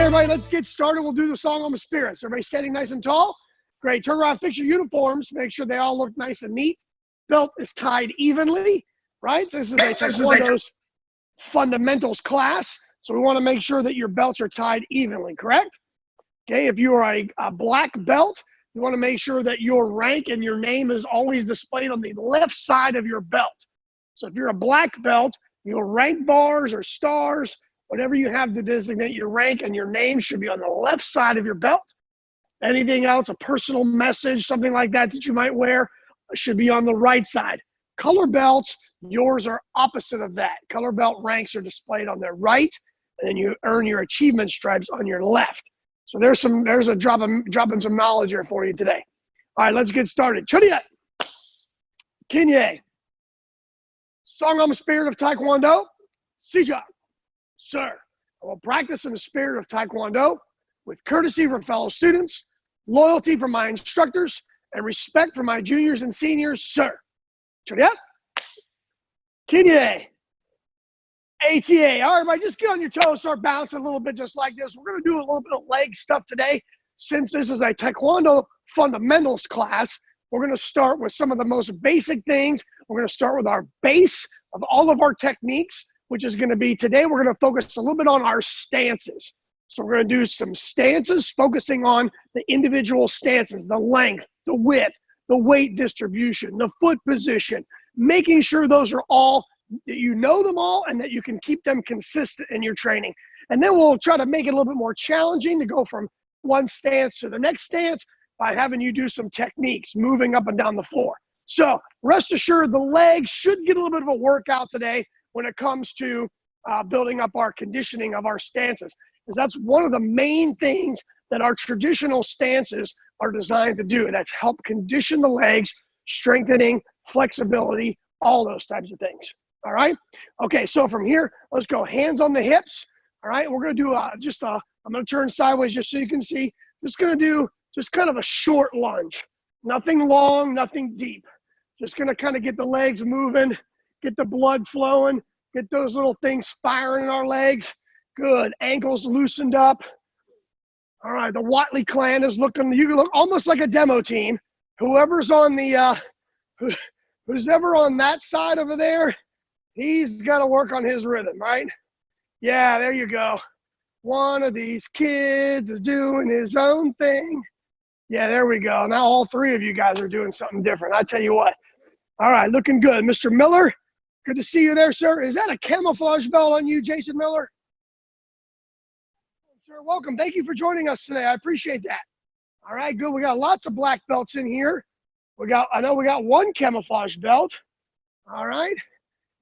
everybody, let's get started. We'll do the song on the spirits. Everybody standing nice and tall. Great. Turn around, fix your uniforms. Make sure they all look nice and neat. Belt is tied evenly, right? So this is a Taekwondo's fundamentals class. So we want to make sure that your belts are tied evenly, correct? Okay, if you are a black belt, you want to make sure that your rank and your name is always displayed on the left side of your belt. So if you're a black belt, your rank bars or stars, whatever you have to designate your rank and your name should be on the left side of your belt. Anything else, a personal message, something like that that you might wear, should be on the right side. Color belts, yours are opposite of that. Color belt ranks are displayed on the right, and then you earn your achievement stripes on your left. So there's a dropping some knowledge here for you today. All right, let's get started. Chodiet, Kinye, Song on the Spirit of Taekwondo, Sijak, sir. I will practice in the spirit of Taekwondo with courtesy for fellow students, loyalty for my instructors, and respect for my juniors and seniors, sir. Chodiet, Kinye, ATA. All right, everybody, just get on your toes, start bouncing a little bit just like this. We're going to do a little bit of leg stuff today. Since this is a Taekwondo fundamentals class, we're going to start with some of the most basic things. We're going to start with our base of all of our techniques, which is going to be today, we're going to focus a little bit on our stances. So we're going to do some stances, focusing on the individual stances, the length, the width, the weight distribution, the foot position, making sure those are all, that you know them all and that you can keep them consistent in your training. And then we'll try to make it a little bit more challenging to go from one stance to the next stance by having you do some techniques, moving up and down the floor. So rest assured, the legs should get a little bit of a workout today when it comes to building up our conditioning of our stances, because that's one of the main things that our traditional stances are designed to do. That's help condition the legs, strengthening, flexibility, all those types of things. All right. Okay. So from here, let's go hands on the hips. All right. We're going to do I'm going to turn sideways just so you can see. Just going to do just kind of a short lunge. Nothing long, nothing deep. Just going to kind of get the legs moving, get the blood flowing, get those little things firing in our legs. Good. Ankles loosened up. All right. The Watley clan is looking, you can look almost like a demo team. Whoever's on the, who's ever on that side over there, he's got to work on his rhythm, right? Yeah, there you go. One of these kids is doing his own thing. Yeah, there we go. Now all three of you guys are doing something different. I tell you what. All right, looking good. Mr. Miller, good to see you there, sir. Is that a camouflage belt on you, Jason Miller? Sir, welcome. Thank you for joining us today. I appreciate that. All right, good. We got lots of black belts in here. I know we got one camouflage belt. All right.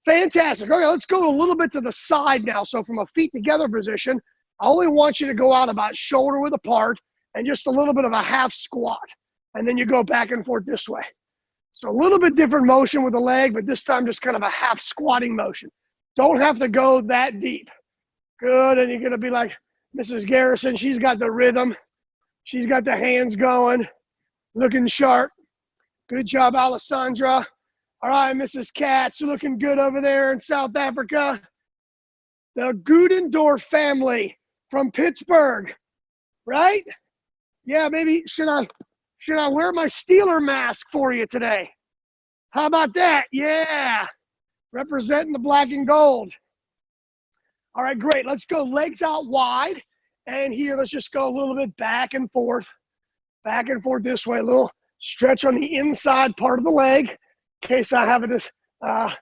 Fantastic. Okay, let's go a little bit to the side now. So from a feet together position, I only want you to go out about shoulder width apart and just a little bit of a half squat. And then you go back and forth this way. So a little bit different motion with the leg, but this time just kind of a half squatting motion. Don't have to go that deep. Good, and you're gonna be like Mrs. Garrison, she's got the rhythm. She's got the hands going, looking sharp. Good job, Alessandra. All right, Mrs. Katz, looking good over there in South Africa. The Gudendorf family from Pittsburgh, right? Yeah, maybe should I wear my Steeler mask for you today? How about that? Yeah, representing the black and gold. All right, great. Let's go legs out wide. And here, let's just go a little bit back and forth this way. A little stretch on the inside part of the leg in case I have a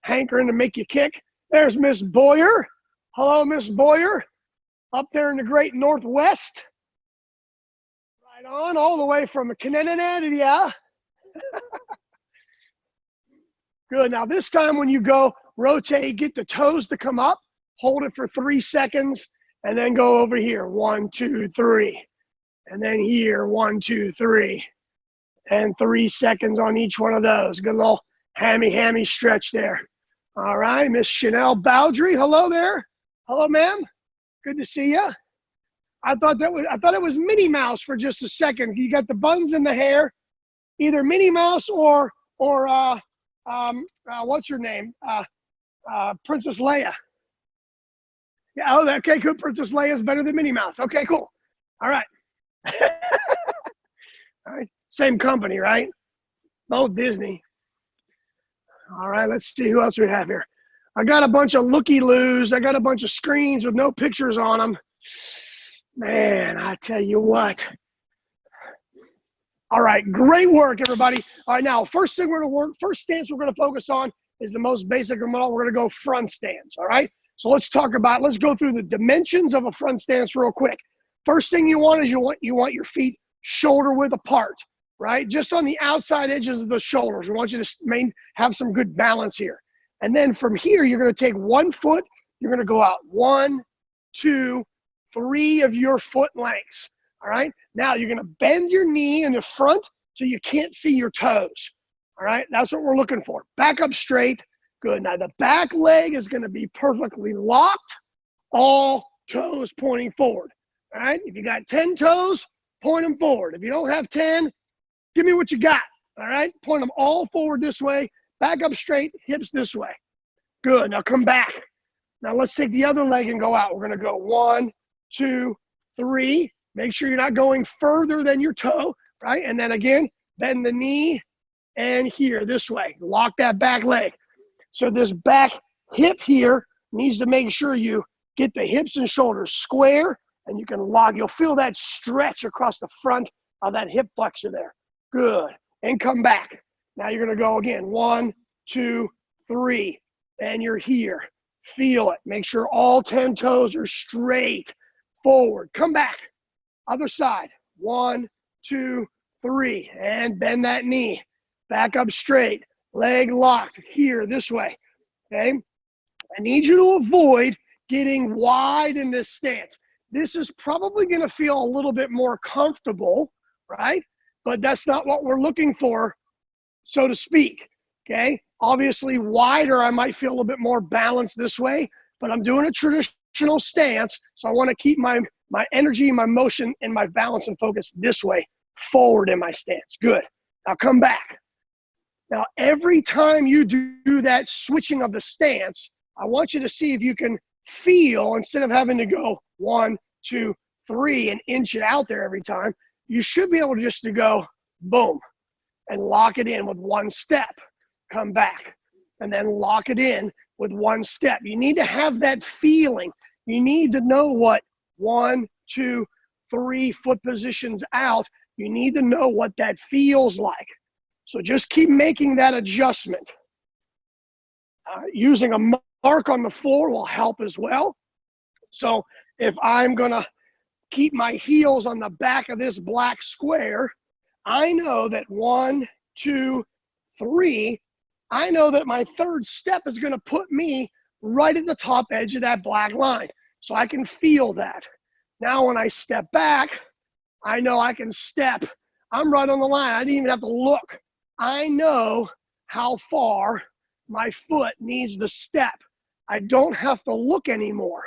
hankering to make you kick. There's Miss Boyer. Hello, Miss Boyer. Up there in the great Northwest. Right on, all the way from Canada. Good. Now this time when you go, rotate, get the toes to come up, hold it for 3 seconds, and then go over here. 1, 2, 3. And then here, 1, 2, 3. And 3 seconds on each one of those. Good little hammy stretch there. All right, Miss Chanel Bowdry. Hello there. Hello, ma'am. Good to see you. I thought it was Minnie Mouse for just a second. You got the buns in the hair, either Minnie Mouse or what's her name? Princess Leia. Yeah, oh, okay, good. Princess Leia's better than Minnie Mouse. Okay, cool. All right. All right. Same company, right? Both Disney. All right, let's see who else we have here. I got a bunch of looky-loos. I got a bunch of screens with no pictures on them. Man, I tell you what. All right, great work, everybody. All right, now, first stance we're going to focus on is the most basic of them all. We're going to go front stance, all right? So let's go through the dimensions of a front stance real quick. First thing you want is you want your feet shoulder width apart, right? Just on the outside edges of the shoulders. We want you to have some good balance here. And then from here, you're going to take 1 foot. You're going to go out 1, 2, 3 of your foot lengths. All right. Now you're going to bend your knee in the front so you can't see your toes. All right. That's what we're looking for. Back up straight. Good. Now the back leg is going to be perfectly locked. All toes pointing forward. All right. If you got 10 toes, point them forward. If you don't have 10, give me what you got. All right. Point them all forward this way. Back up straight. Hips this way. Good. Now come back. Now let's take the other leg and go out. We're going to go 1, 2, 3. Make sure you're not going further than your toe, right? And then again, bend the knee and here, this way. Lock that back leg. So this back hip here needs to make sure you get the hips and shoulders square and you can lock. You'll feel that stretch across the front of that hip flexor there. Good. And come back. Now you're going to go again. 1, 2, 3. And you're here. Feel it. Make sure all 10 toes are straight forward. Come back. Other side. 1, 2, 3. And bend that knee. Back up straight. Leg locked. Here, this way. Okay? I need you to avoid getting wide in this stance. This is probably going to feel a little bit more comfortable, right? But that's not what we're looking for, so to speak. Okay? Obviously, wider, I might feel a little bit more balanced this way, but I'm doing a traditional stance, so I want to keep my energy, my motion, and my balance and focus this way, forward in my stance. Good. Now come back. Now, every time you do that switching of the stance, I want you to see if you can feel, instead of having to go 1, 2, 3 and inch it out there every time, you should be able to just to go boom and lock it in with 1 step. Come back and then lock it in with 1 step. You need to have that feeling. You need to know what 1, 2, 3 foot positions out. You need to know what that feels like. So just keep making that adjustment. Using a mark on the floor will help as well. So if I'm going to keep my heels on the back of this black square, I know that 1, 2, 3, I know that my 3rd step is going to put me right at the top edge of that black line. So I can feel that. Now when I step back, I know I can step. I'm right on the line. I didn't even have to look. I know how far my foot needs to step. I don't have to look anymore,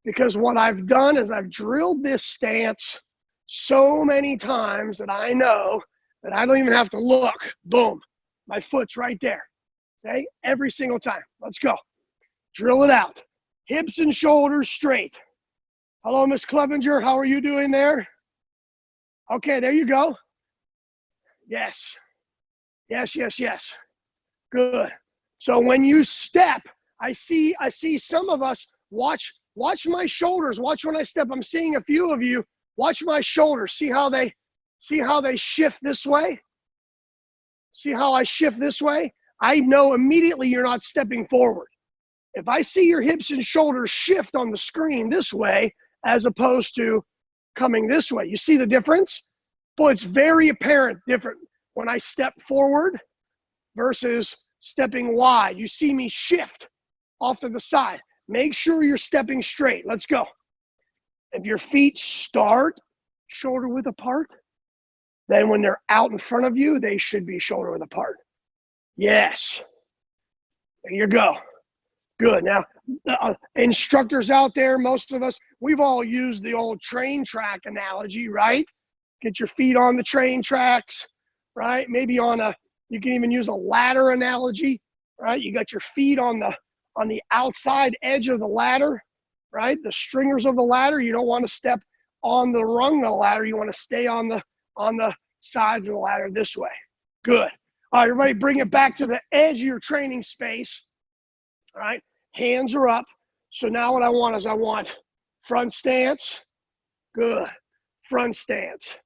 because what I've done is I've drilled this stance so many times that I know that I don't even have to look. Boom. My foot's right there. Okay? Every single time. Let's go. Drill it out. Hips and shoulders straight. Hello, Miss Clevenger. How are you doing there? Okay, there you go. Yes. Yes, yes, yes. Good. So when you step, I see some of us watch my shoulders. Watch when I step. I'm seeing a few of you. Watch my shoulders. See how they shift this way? See how I shift this way? I know immediately you're not stepping forward. If I see your hips and shoulders shift on the screen this way as opposed to coming this way, you see the difference? Boy, it's very apparent different when I step forward versus stepping wide. You see me shift off to the side. Make sure you're stepping straight. Let's go. If your feet start shoulder width apart, then when they're out in front of you, they should be shoulder width apart. Yes. There you go. Good. Now, instructors out there, most of us, we've all used the old train track analogy, right? Get your feet on the train tracks, right? Maybe you can even use a ladder analogy, right? You got your feet on the outside edge of the ladder, right? The stringers of the ladder, you don't want to step on the rung of the ladder. You want to stay on the sides of the ladder this way. Good. All right, everybody bring it back to the edge of your training space. All right, hands are up. So now what I want is I want front stance. Good. Front stance.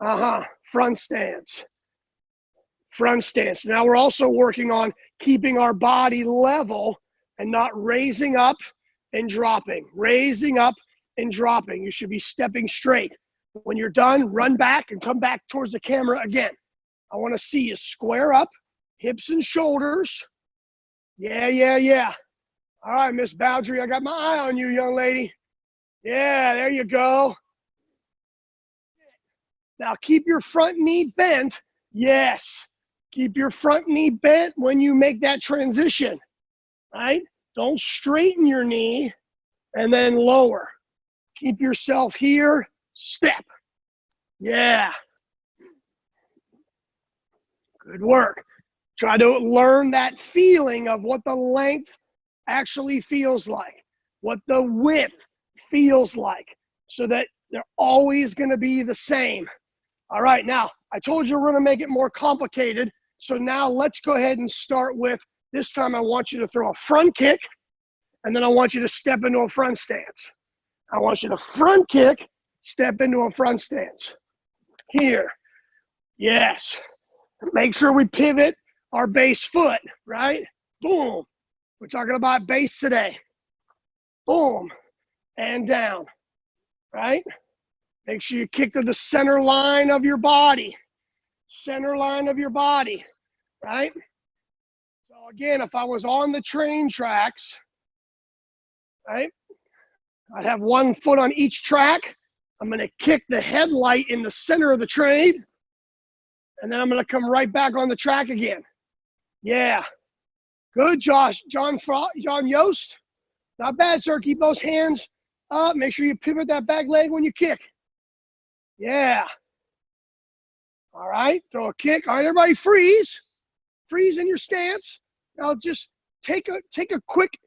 Front stance. Front stance. Now we're also working on keeping our body level and not raising up and dropping. Raising up and dropping. You should be stepping straight. When you're done, run back and come back towards the camera again. I want to see you square up, hips and shoulders. Yeah. All right, Miss Boundary, I got my eye on you, young lady. Yeah, there you go. Now keep your front knee bent. Yes. Keep your front knee bent when you make that transition, right? Don't straighten your knee and then lower. Keep yourself here, step. Yeah. Good work. Try to learn that feeling of what the length actually feels like, what the width feels like, so that they're always going to be the same. All right, now, I told you we're going to make it more complicated, so now let's go ahead and start with, this time I want you to throw a front kick, and then I want you to step into a front stance. I want you to front kick, step into a front stance. Here. Yes. Make sure we pivot our base foot, right? Boom. We're talking about base today. Boom. And down, right? Make sure you kick to the center line of your body. Center line of your body, right? So again, if I was on the train tracks, right? I'd have one foot on each track. I'm going to kick the headlight in the center of the train. And then I'm going to come right back on the track again. Yeah. Good, Josh. John Yost. Not bad, sir. Keep those hands up. Make sure you pivot that back leg when you kick. Yeah. All right. Throw a kick. All right, everybody freeze. Freeze in your stance. Now just take a quick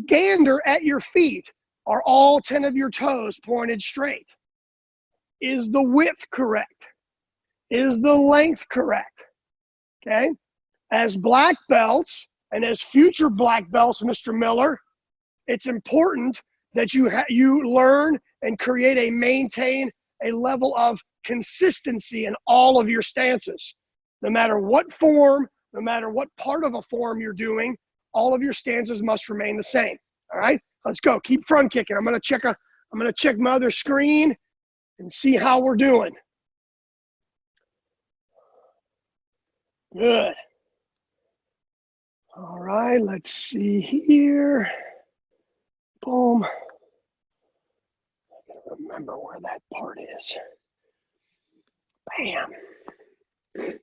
gander at your feet. Are all 10 of your toes pointed straight? Is the width correct? Is the length correct? Okay. As black belts and as future black belts, Mr. Miller, it's important that you learn and maintain a level of consistency in all of your stances. No matter what form, no matter what part of a form you're doing, all of your stances must remain the same. All right, let's go. Keep front kicking. I'm gonna check my other screen and see how we're doing. Good. All right, let's see here. Boom. I gotta remember where that part is. Bam. Good.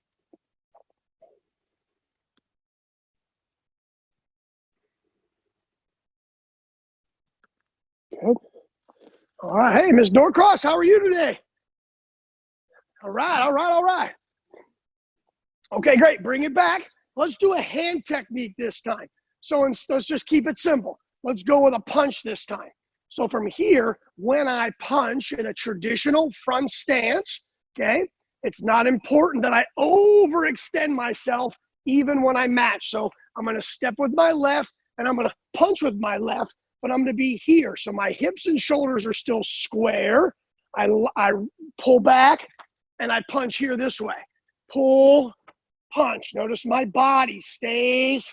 All right, hey, Ms. Norcross, how are you today? All right. Okay, great. Bring it back. Let's do a hand technique this time. So let's just keep it simple. Let's go with a punch this time. So from here, when I punch in a traditional front stance, okay, it's not important that I overextend myself even when I match. So I'm going to step with my left and I'm going to punch with my left, but I'm going to be here. So my hips and shoulders are still square. I pull back and I punch here this way. Pull, punch. Notice my body stays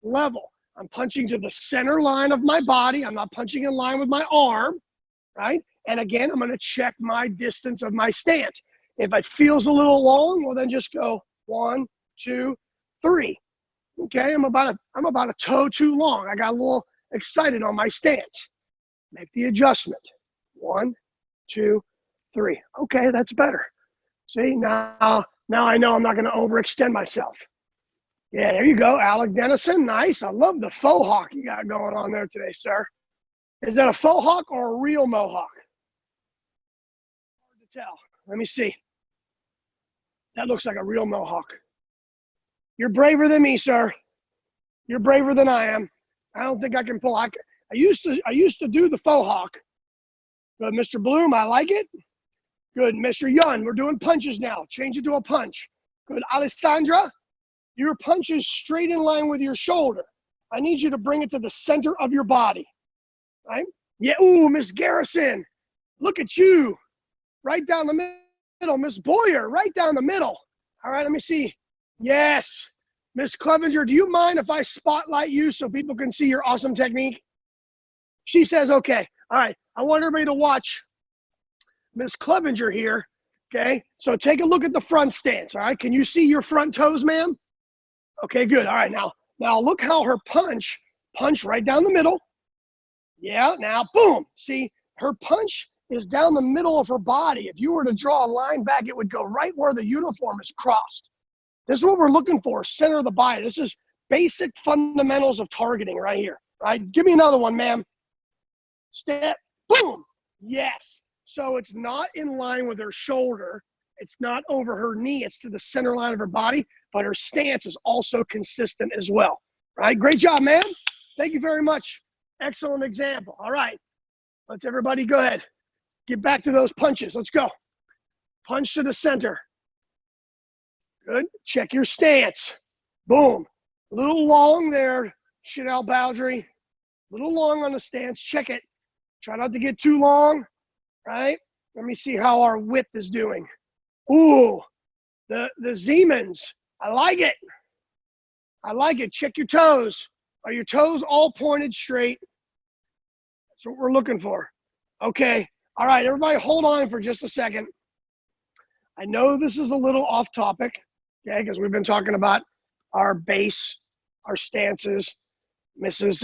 level. I'm punching to the center line of my body. I'm not punching in line with my arm, right? And again, I'm going to check my distance of my stance. If it feels a little long, well, then just go 1, 2, 3. Okay, I'm about a toe too long. I got a little excited on my stance. Make the adjustment. 1, 2, 3. Okay, that's better. See, now I know I'm not going to overextend myself. Yeah, there you go, Alec Dennison. Nice. I love the faux hawk you got going on there today, sir. Is that a faux hawk or a real mohawk? Hard to tell. Let me see. That looks like a real mohawk. You're braver than me, sir. You're braver than I am. I don't think I can pull. used to do the faux hawk. Good, Mr. Bloom, I like it. Good, Mr. Yun, we're doing punches now. Change it to a punch. Good, Alessandra, your punch is straight in line with your shoulder. I need you to bring it to the center of your body, right? Yeah, ooh, Miss Garrison, look at you. Right down the middle. Miss Boyer, right down the middle. All right, let me see. Yes. Miss Clevenger, do you mind if I spotlight you so people can see your awesome technique? She says, okay. All right, I want everybody to watch Miss Clevenger here, okay? So take a look at the front stance, all right? Can you see your front toes, ma'am? Okay, good. All right, now look how her punch right down the middle. Yeah, now, boom. See, her punch is down the middle of her body. If you were to draw a line back, it would go right where the uniform is crossed. This is what we're looking for, center of the body. This is basic fundamentals of targeting right here, right? Give me another one, ma'am. Step, boom. Yes. So it's not in line with her shoulder. It's not over her knee. It's to the center line of her body, but her stance is also consistent as well, right? Great job, ma'am. Thank you very much. Excellent example. All right. Let's everybody go ahead. Get back to those punches. Let's go. Punch to the center. Good. Check your stance. Boom. A little long there, Chanel Baldry. A little long on the stance. Check it. Try not to get too long, right? Let me see how our width is doing. Ooh, the Siemens. I like it. I like it. Check your toes. Are your toes all pointed straight? That's what we're looking for. Okay. All right, everybody hold on for just a second. I know this is a little off topic, okay, because we've been talking about our base, our stances. Mrs.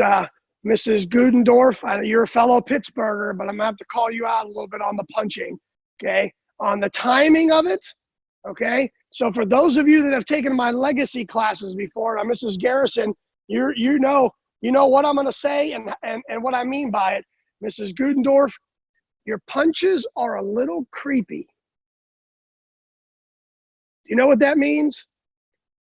Gudendorf, you're a fellow Pittsburgher, but I'm going to have to call you out a little bit on the punching, okay, on the timing of it, okay? So for those of you that have taken my legacy classes before, now Mrs. Garrison, you know what I'm going to say and what I mean by it. Mrs. Gudendorf, your punches are a little creepy. Do you know what that means?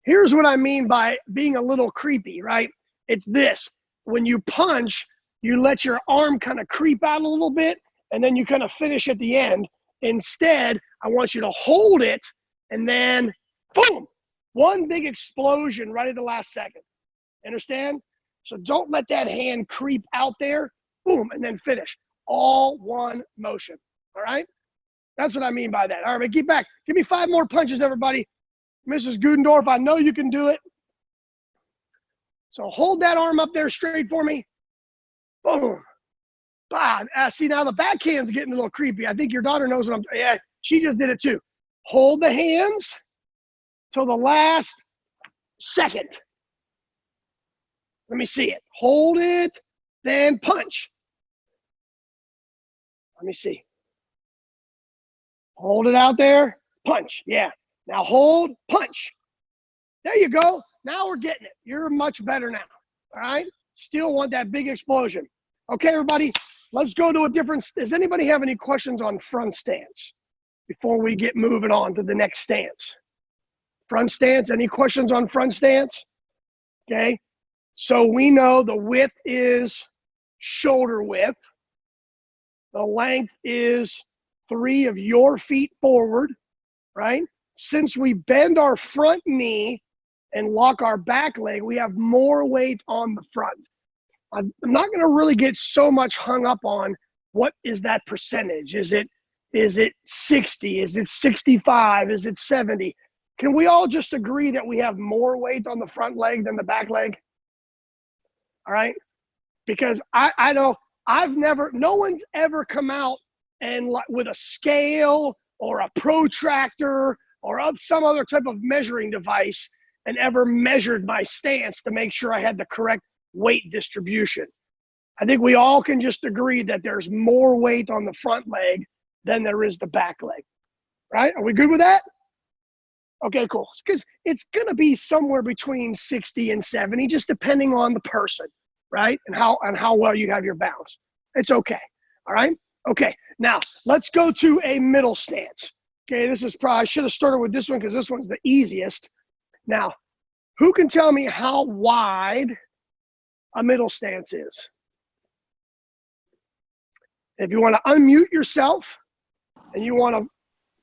Here's what I mean by being a little creepy, right? It's this. When you punch, you let your arm kind of creep out a little bit, and then you kind of finish at the end. Instead, I want you to hold it, and then, boom, one big explosion right at the last second. Understand? So don't let that hand creep out there, boom, and then finish. All one motion, all right? That's what I mean by that. All right, get back. Give me 5 more punches, everybody. Mrs. Gudendorf, I know you can do it. So hold that arm up there straight for me. Boom. Bah. See, now the backhand's getting a little creepy. I think your daughter knows what I'm doing. Yeah, she just did it too. Hold the hands till the last second. Let me see it. Hold it, then punch. Let me see. Hold it out there, punch. Yeah. Now hold, punch. There you go. Now we're getting it. You're much better now. All right? Still want that big explosion. Okay, everybody, let's go to a different. Does anybody have any questions on front stance before we get moving on to the next stance? Front stance, any questions on front stance? Okay. So we know the width is shoulder width. The length is 3 of your feet forward, right? Since we bend our front knee and lock our back leg, we have more weight on the front. I'm not going to really get so much hung up on what is that percentage. Is it 60? Is it 65? Is it 70? Can we all just agree that we have more weight on the front leg than the back leg? All right? Because I know no one's ever come out and with a scale or a protractor or some other type of measuring device and ever measured my stance to make sure I had the correct weight distribution. I think we all can just agree that there's more weight on the front leg than there is the back leg, right? Are we good with that? Okay, cool. Because it's going to be somewhere between 60 and 70, just depending on the person, right? And how well you have your balance. It's okay, all right? Okay, now let's go to a middle stance. Okay, this is probably, I should have started with this one because this one's the easiest. Now, who can tell me how wide a middle stance is? If you want to unmute yourself and you want to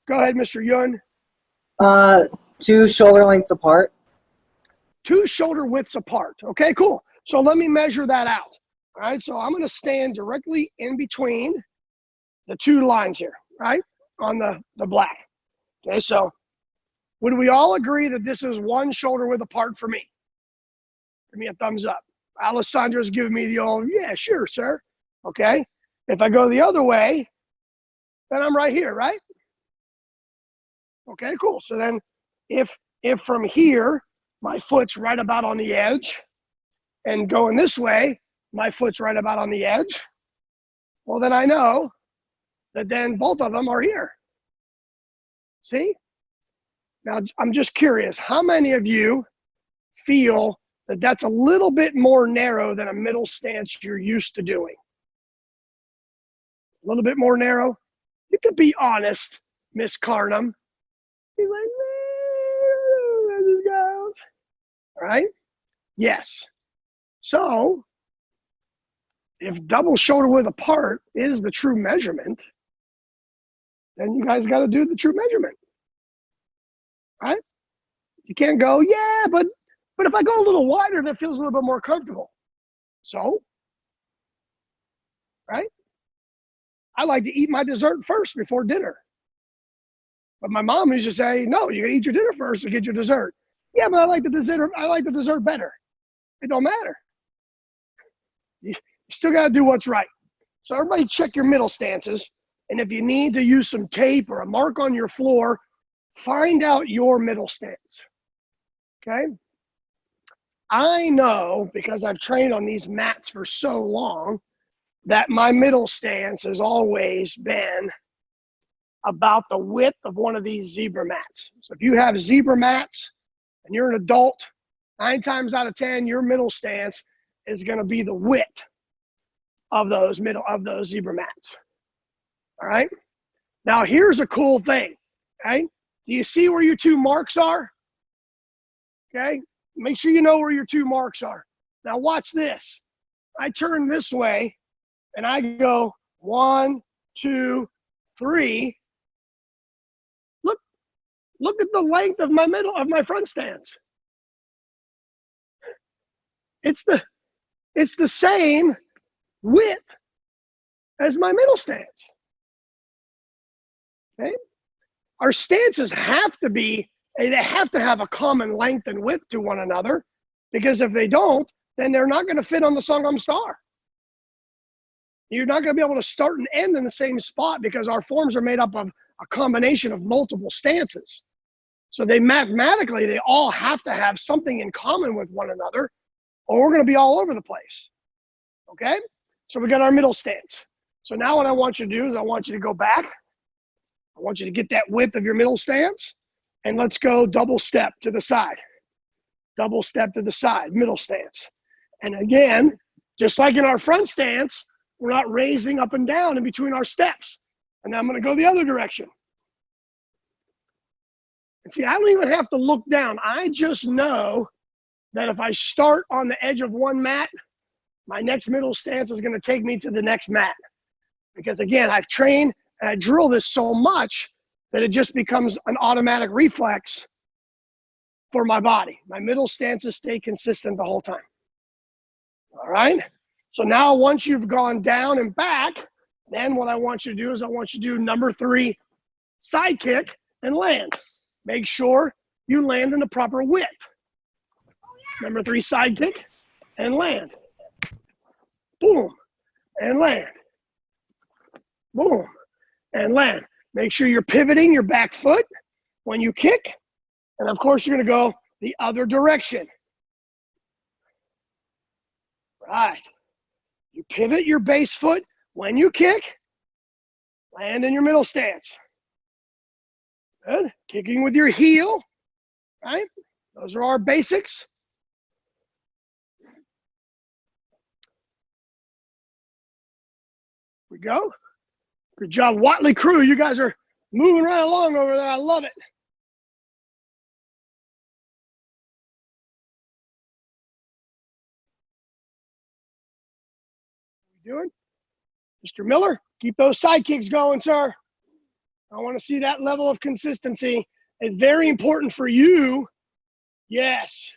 go ahead, Mr. Yun. 2 shoulder lengths apart. 2 shoulder widths apart. Okay, cool. So let me measure that out. All right, so I'm going to stand directly in between the 2 lines here, right, on the black. Okay, so would we all agree that this is 1 shoulder width apart for me? Give me a thumbs up. Alessandro's giving me the old, yeah, sure, sir. Okay, if I go the other way, then I'm right here, right? Okay, cool. So then if from here, my foot's right about on the edge, and going this way, my foot's right about on the edge, well, then I know that then both of them are here. See? Now, I'm just curious, how many of you feel that that's a little bit more narrow than a middle stance you're used to doing? A little bit more narrow? You could be honest, Miss Carnum. He's like, all right? Yes. So, if double shoulder width apart is the true measurement, then you guys got to do the true measurement, right? You can't go, yeah, but if I go a little wider, that feels a little bit more comfortable. So, right? I like to eat my dessert first before dinner. But my mom used to say, no, you gotta eat your dinner first to get your dessert. Yeah, but I like the dessert better. It don't matter. You still gotta do what's right. So everybody check your middle stances. And if you need to use some tape or a mark on your floor, find out your middle stance. Okay? I know, because I've trained on these mats for so long, that my middle stance has always been about the width of one of these zebra mats. So if you have zebra mats and you're an adult, 9 times out of 10, your middle stance is going to be the width of those zebra mats. All right. Now here's a cool thing. Okay. Do you see where your 2 marks are? Okay. Make sure you know where your 2 marks are. Now watch this. I turn this way and I go 1, 2, 3. Look at the length of my front stance. It's the same width as my middle stance. Okay? Our stances have to have a common length and width to one another, because if they don't, then they're not going to fit on the Sangam Star. You're not going to be able to start and end in the same spot, because our forms are made up of a combination of multiple stances. So they all have to have something in common with one another, or we're going to be all over the place. Okay? So we got our middle stance. So now what I want you to do is I want you to go back. I want you to get that width of your middle stance, and let's go double step to the side. Double step to the side, middle stance. And again, just like in our front stance, we're not raising up and down in between our steps. And now I'm going to go the other direction. And see, I don't even have to look down. I just know that if I start on the edge of one mat, my next middle stance is going to take me to the next mat. Because again, I've trained and I drill this so much that it just becomes an automatic reflex for my body. My middle stances stay consistent the whole time. All right? So now once you've gone down and back, then what I want you to do is I want you to do number 3, side kick and land. Make sure you land in the proper width. Number 3, side kick and land. Boom, and land. Boom, and land. Make sure you're pivoting your back foot when you kick. And of course, you're going to go the other direction. Right. You pivot your base foot when you kick. Land in your middle stance. Good. Kicking with your heel. Right. Those are our basics. We go. Good job, Watley crew. You guys are moving right along over there. I love it. What are you doing? Mr. Miller? Keep those side kicks going, sir. I want to see that level of consistency. It's very important for you. Yes.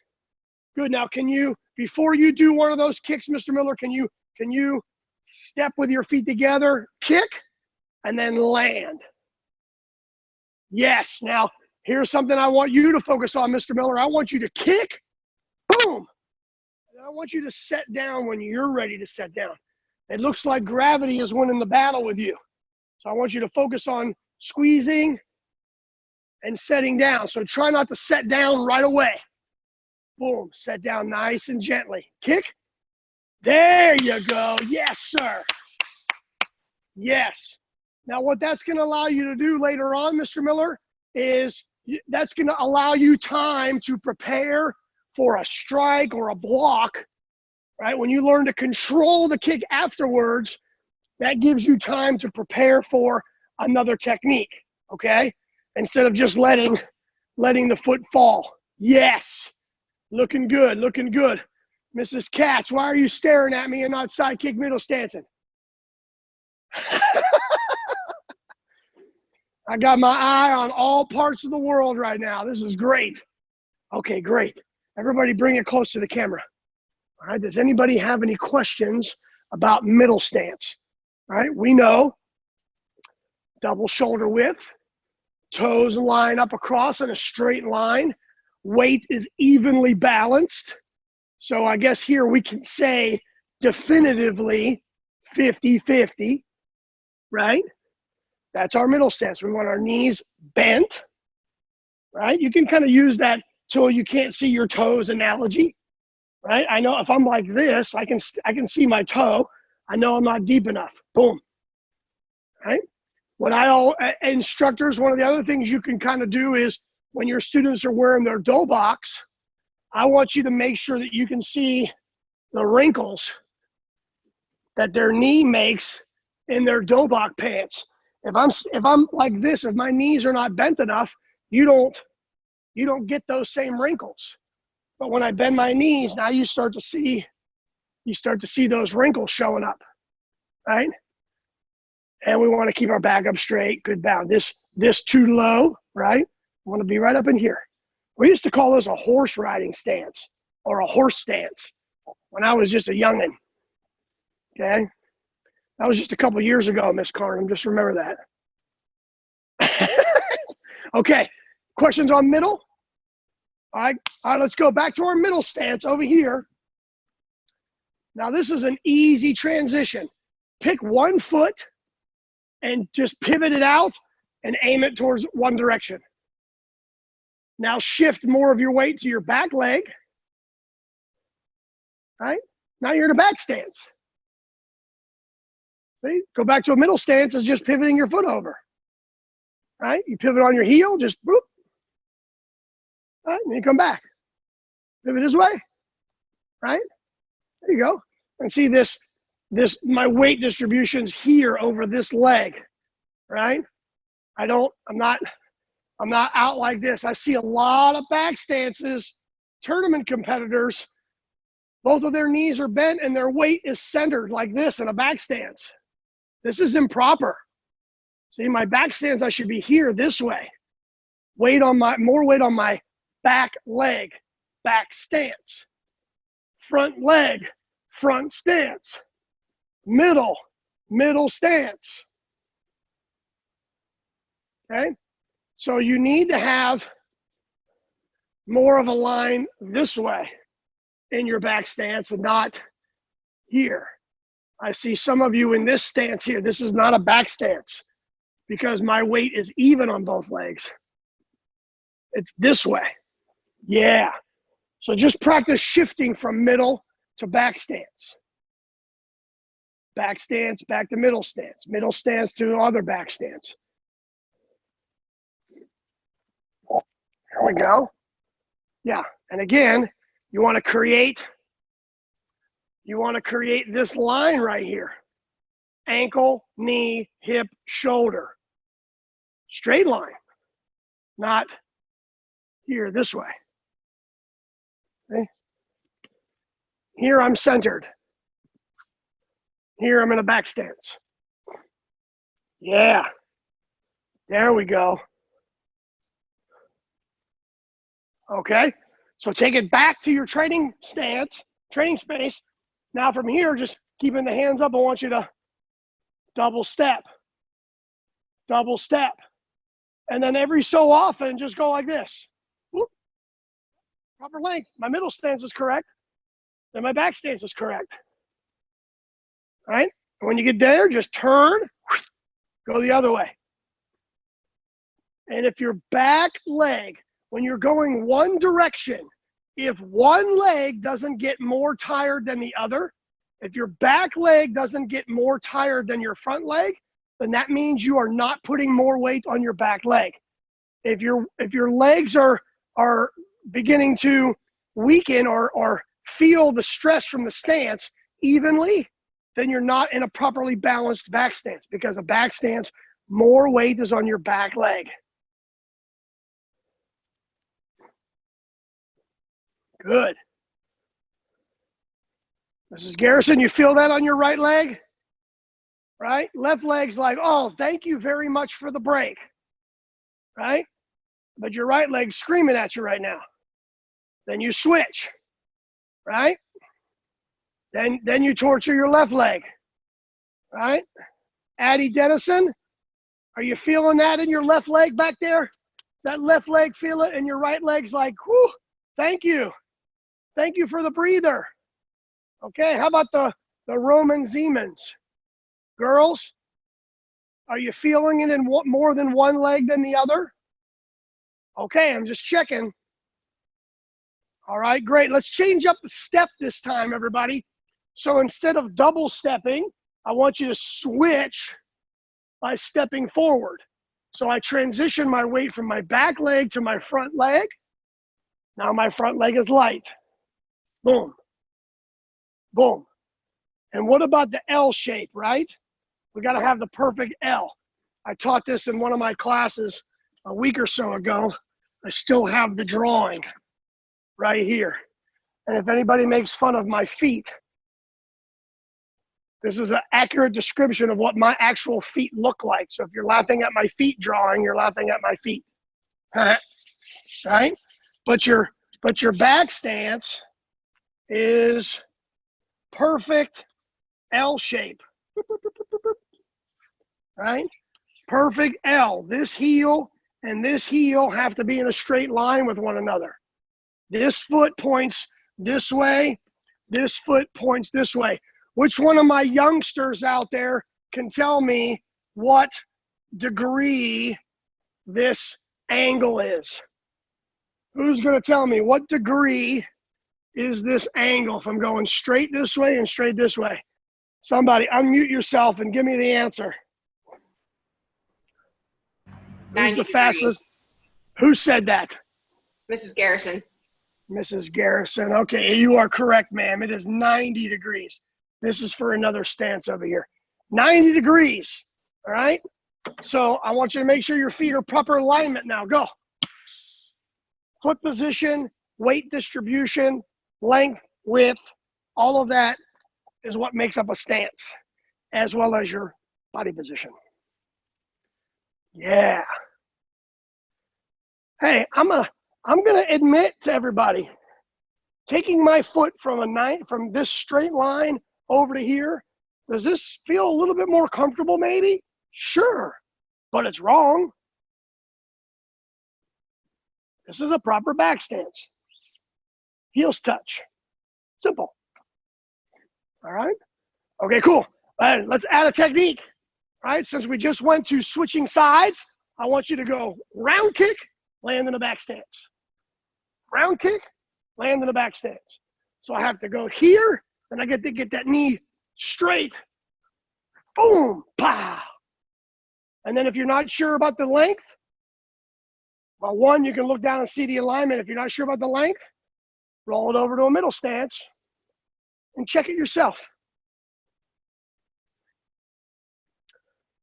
Good. Now, can you, before you do one of those kicks, Mr. Miller, can you step with your feet together, kick, and then land? Yes. Now, here's something I want you to focus on, Mr. Miller. I want you to kick, boom. And I want you to set down when you're ready to set down. It looks like gravity is winning the battle with you. So I want you to focus on squeezing and setting down. So try not to set down right away. Boom, set down nice and gently. Kick. There you go. Yes, sir. Yes. Now what that's going to allow you to do later on, Mr. Miller, is that's going to allow you time to prepare for a strike or a block, right? When you learn to control the kick afterwards, that gives you time to prepare for another technique, okay? Instead of just letting the foot fall. Yes. Looking good, looking good. Mrs. Katz, why are you staring at me and not side kick middle stancing? I got my eye on all parts of the world right now. This is great. Okay, great. Everybody bring it close to the camera. All right, does anybody have any questions about middle stance? All right, we know double shoulder width, toes line up across in a straight line, weight is evenly balanced. So I guess here we can say definitively 50-50, right? That's our middle stance. We want our knees bent, right? You can kind of use that till you can't see your toes analogy, right? I know if I'm like this, I can see my toe. I know I'm not deep enough. Boom, right? What instructors, one of the other things you can kind of do is when your students are wearing their dough box, I want you to make sure that you can see the wrinkles that their knee makes in their dobok pants. If I'm like this, if my knees are not bent enough, you don't get those same wrinkles. But when I bend my knees, now you start to see those wrinkles showing up, right? And we want to keep our back up straight, good bound. This too low, right? We want to be right up in here. We used to call this a horse riding stance or a horse stance when I was just a youngin', okay? That was just a couple years ago, Miss Carnum, just remember that. Okay, questions on middle? All right, let's go back to our middle stance over here. Now this is an easy transition. Pick one foot and just pivot it out and aim it towards one direction. Now shift more of your weight to your back leg, right? Now you're in a back stance. See? Go back to a middle stance is just pivoting your foot over, right? You pivot on your heel, just boop, right? And you come back. Pivot this way, right? There you go. And see this, my weight distribution's here over this leg, right? I'm not out like this. I see a lot of back stances, tournament competitors, both of their knees are bent and their weight is centered like this in a back stance. This is improper. See, my back stance, I should be here this way. More weight on my back leg, back stance. Front leg, front stance. Middle stance. Okay? So you need to have more of a line this way in your back stance and not here. I see some of you in this stance here. This is not a back stance because my weight is even on both legs. It's this way. Yeah. So just practice shifting from middle to back stance. Back stance, back to middle stance to other back stance. There we go. Yeah. And again, you want to create this line right here. Ankle, knee, hip, shoulder. Straight line, not here this way. Okay. Here I'm centered. Here I'm in a back stance. Yeah. There we go. Okay. So take it back to your training stance, training space. Now from here, just keeping the hands up, I want you to double step. And then every so often, just go like this. Whoop. Proper length. My middle stance is correct. Then my back stance is correct. All right? And when you get there, just turn, go the other way. And if your back leg, when you're going one direction, if one leg doesn't get more tired than the other, if your back leg doesn't get more tired than your front leg, then that means you are not putting more weight on your back leg. If your legs are beginning to weaken or feel the stress from the stance evenly, then you're not in a properly balanced back stance, because a back stance, more weight is on your back leg. Good. Mrs. Garrison, you feel that on your right leg? Right? Left leg's like, oh, thank you very much for the break. Right? But your right leg's screaming at you right now. Then you switch. Right? Then you torture your left leg. Right? Addie Dennison, are you feeling that in your left leg back there? Does that left leg feel it? And your right leg's like, whew, thank you. Thank you for the breather. Okay, how about the Roman Siemens? Girls, are you feeling it in more than one leg than the other? Okay, I'm just checking. All right, great. Let's change up the step this time, everybody. So instead of double stepping, I want you to switch by stepping forward. So I transition my weight from my back leg to my front leg. Now my front leg is light. Boom. Boom. And what about the L shape, right? We got to have the perfect L. I taught this in one of my classes a week or so ago. I still have the drawing right here. And if anybody makes fun of my feet, this is an accurate description of what my actual feet look like. So if you're laughing at my feet drawing, you're laughing at my feet. Right? But your back stance is perfect L shape. Right? Perfect L. This heel and this heel have to be in a straight line with one another. This foot points this way. This foot points this way. Which one of my youngsters out there can tell me what degree this angle is? Who's going to tell me what degree is this angle if I'm going straight this way and straight this way? Somebody unmute yourself and give me the answer. Who's the fastest? Who said that? Mrs. Garrison. Mrs. Garrison. Okay, you are correct, ma'am. It is 90 degrees. This is for another stance over here. 90 degrees. All right? So I want you to make sure your feet are proper alignment now. Go. Foot position, weight distribution, length, width, all of that is what makes up a stance, as well as your body position. Yeah. Hey, I'm gonna admit to everybody, taking my foot from this straight line over to here, does this feel a little bit more comfortable maybe? Sure, but it's wrong. This is a proper back stance. Heels touch. Simple. All right? Okay, cool. All right, let's add a technique. All right, since we just went to switching sides, I want you to go round kick, land in a back stance. Round kick, land in a back stance. So I have to go here, and I get to get that knee straight. Boom, pow. And then if you're not sure about the length, well, one, you can look down and see the alignment. If you're not sure about the length, roll it over to a middle stance and check it yourself.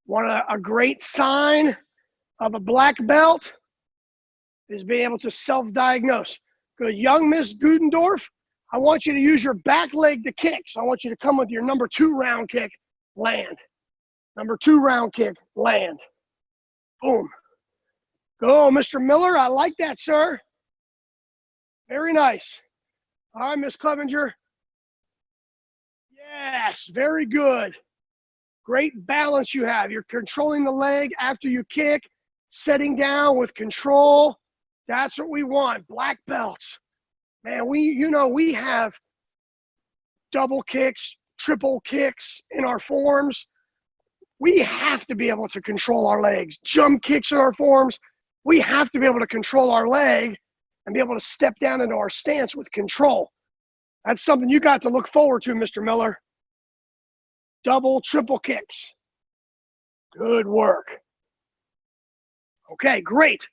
A great sign of a black belt is being able to self-diagnose. Good. Young Miss Gudendorf, I want you to use your back leg to kick. So I want you to come with your number 2 round kick, land. Number 2 round kick, land. Boom. Go, Mr. Miller. I like that, sir. Very nice. All right, Miss Clevenger. Yes, very good. Great balance you have. You're controlling the leg after you kick, setting down with control. That's what we want. Black belts. Man, we have double kicks, triple kicks in our forms. We have to be able to control our legs. Jump kicks in our forms. We have to be able to control our leg and be able to step down into our stance with control. That's something you got to look forward to, Mr. Miller. Double, triple kicks. Good work. Okay, great.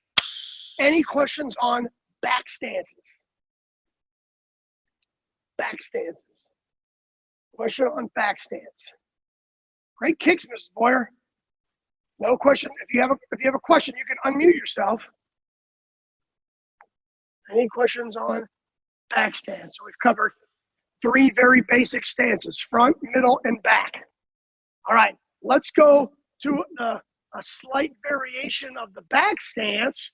Any questions on back stances? Back stances. Question on back stance. Great kicks, Mrs. Boyer. No question. If you have a question, you can unmute yourself. Any questions on back stance? So we've covered 3 very basic stances: front, middle, and back. All right, let's go to a slight variation of the back stance,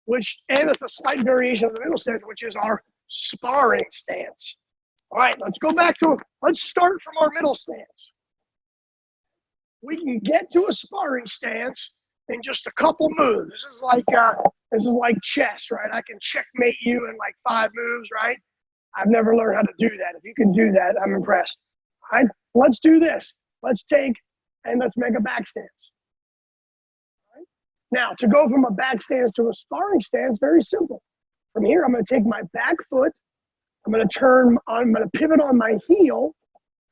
and it's a slight variation of the middle stance, which is our sparring stance. All right, let's start from our middle stance. We can get to a sparring stance in just a couple moves. This is like chess, right? I can checkmate you in like 5 moves, right? I've never learned how to do that. If you can do that, I'm impressed. All right, let's do this. Let's make a back stance. All right? Now, to go from a back stance to a sparring stance, very simple. From here, I'm going to take my back foot. I'm going to pivot on my heel.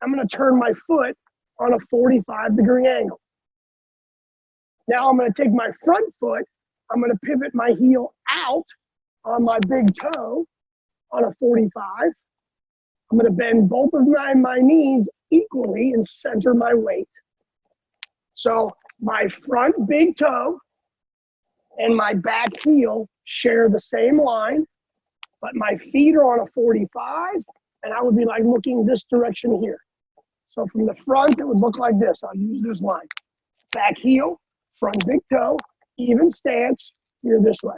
I'm going to turn my foot on a 45-degree angle. Now I'm going to take my front foot. I'm going to pivot my heel out on my big toe on a 45. I'm going to bend both of my knees equally and center my weight. So my front big toe and my back heel share the same line, but my feet are on a 45, and I would be like looking this direction here. So from the front, it would look like this. I'll use this line. Back heel, front big toe, even stance, here this way.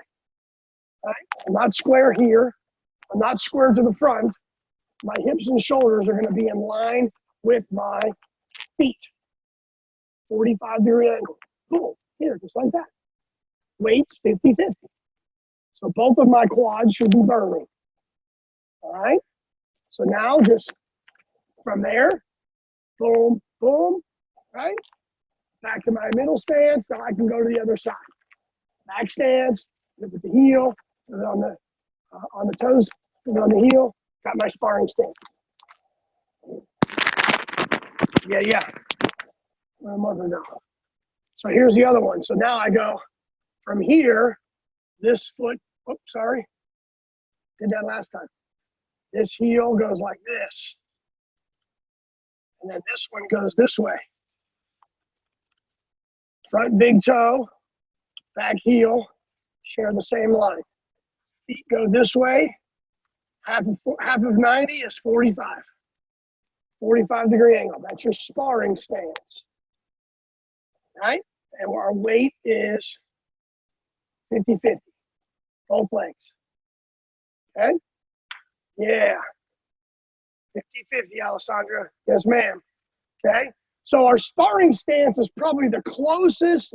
All right? I'm not square here. I'm not square to the front. My hips and shoulders are going to be in line with my feet. 45-degree angle. Boom. Here, just like that. Weights 50-50. So both of my quads should be burning. All right? So now just from there, boom, boom, right? Back to my middle stance. Now I can go to the other side. Back stance, look at the heel, put it on the toes, put it on the heel. Got my sparring stance. Yeah. A month ago. So here's the other one. So now I go from here, this foot, oops, sorry. Did that last time. This heel goes like this. And then this one goes this way. Front big toe, back heel, share the same line. Feet go this way. Half of 90 is 45. 45-degree angle. That's your sparring stance. Right? And our weight is 50-50. Both legs. Okay? Yeah. 50-50, Alessandra. Yes, ma'am. Okay? So our sparring stance is probably the closest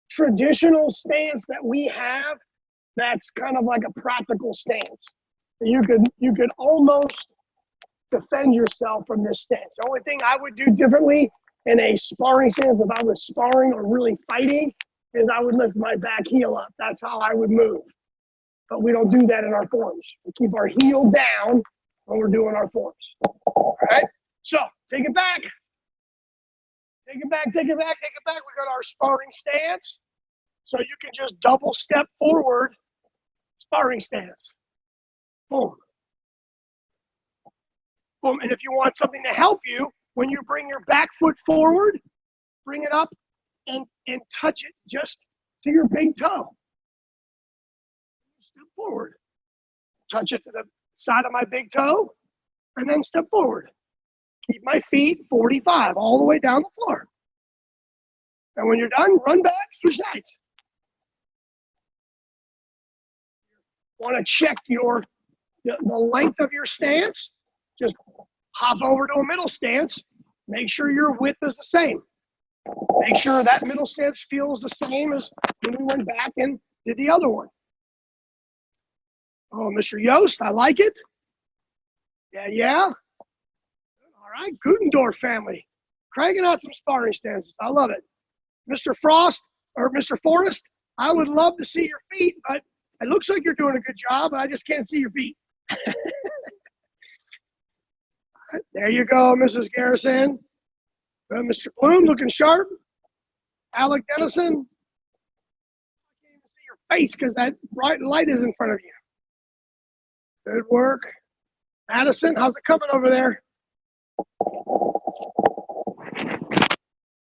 traditional stance that we have that's kind of like a practical stance. You could almost defend yourself from this stance. The only thing I would do differently in a sparring stance, if I was sparring or really fighting, is I would lift my back heel up. That's how I would move. But we don't do that in our forms. We keep our heel down when we're doing our forms. All right? So, take it back. Take it back. We got our sparring stance. So you can just double step forward, sparring stance. Boom. Boom. And if you want something to help you, when you bring your back foot forward, bring it up and touch it just to your big toe. Step forward. Touch it to the side of my big toe, and then step forward. Keep my feet 45 all the way down the floor. And when you're done, run back, switch sides. Want to check the length of your stance? Just hop over to a middle stance. Make sure your width is the same. Make sure that middle stance feels the same as when we went back and did the other one. Oh, Mr. Yost, I like it. Yeah. All right, Gutendorf family. Cranking out some sparring stances. I love it. Mr. Frost or Mr. Forrest, I would love to see your feet, but it looks like you're doing a good job. I just can't see your feet. There you go, Mrs. Garrison. Mr. Bloom looking sharp. Alec Dennison. I can't even see your face because that bright light is in front of you. Good work. Madison, how's it coming over there?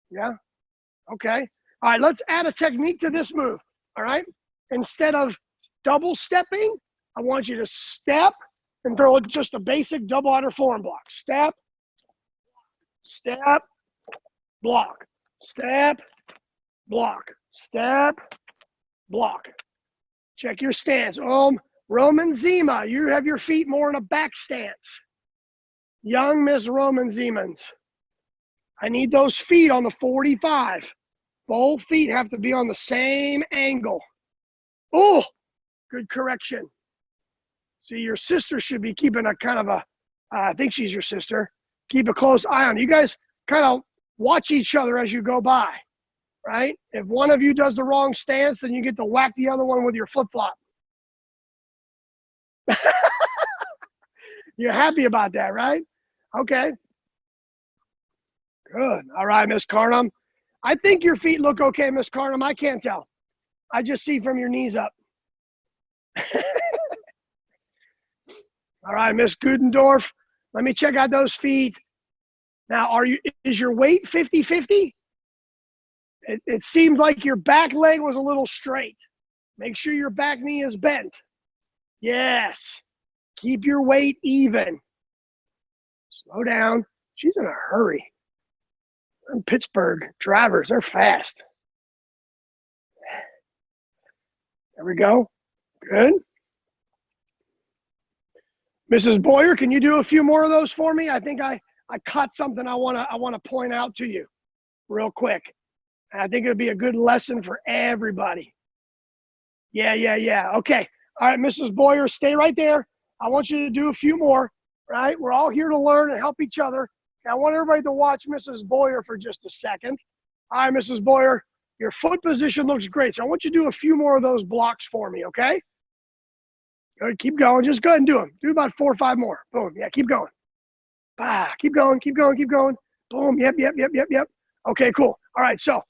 Yeah? Okay. All right, let's add a technique to this move. All right? Instead of double stepping, I want you to step and throw just a basic double outer forearm block. Step, step, block. Step, block. Step, block. Check your stance. Roman Zima, you have your feet more in a back stance. Young Miss Roman Zemans. I need those feet on the 45. Both feet have to be on the same angle. Oh, good correction. See, your sister should be keeping a kind of a, I think she's your sister, keep a close eye on. You guys kind of watch each other as you go by, right? If one of you does the wrong stance, then you get to whack the other one with your flip-flop. You're happy about that, right? Okay. Good. All right, Miss Carnum. I think your feet look okay, Miss Carnum. I can't tell. I just see from your knees up. All right, Miss Gutendorf. Let me check out those feet. Now, is your weight 50-50? It seemed like your back leg was a little straight. Make sure your back knee is bent. Yes. Keep your weight even. Slow down. She's in a hurry. In Pittsburgh, drivers, they're fast. There we go. Good. Mrs. Boyer, can you do a few more of those for me? I think I caught something I wanna point out to you real quick. And I think it'll be a good lesson for everybody. Yeah. Okay. All right, Mrs. Boyer, stay right there. I want you to do a few more, right? We're all here to learn and help each other. I want everybody to watch Mrs. Boyer for just a second. All right, Mrs. Boyer, your foot position looks great. So I want you to do a few more of those blocks for me, okay? Good, keep going. Just go ahead and do them. Do about 4 or 5 more. Boom. Yeah, keep going. Keep going. Boom. Yep. Okay, cool. All right, so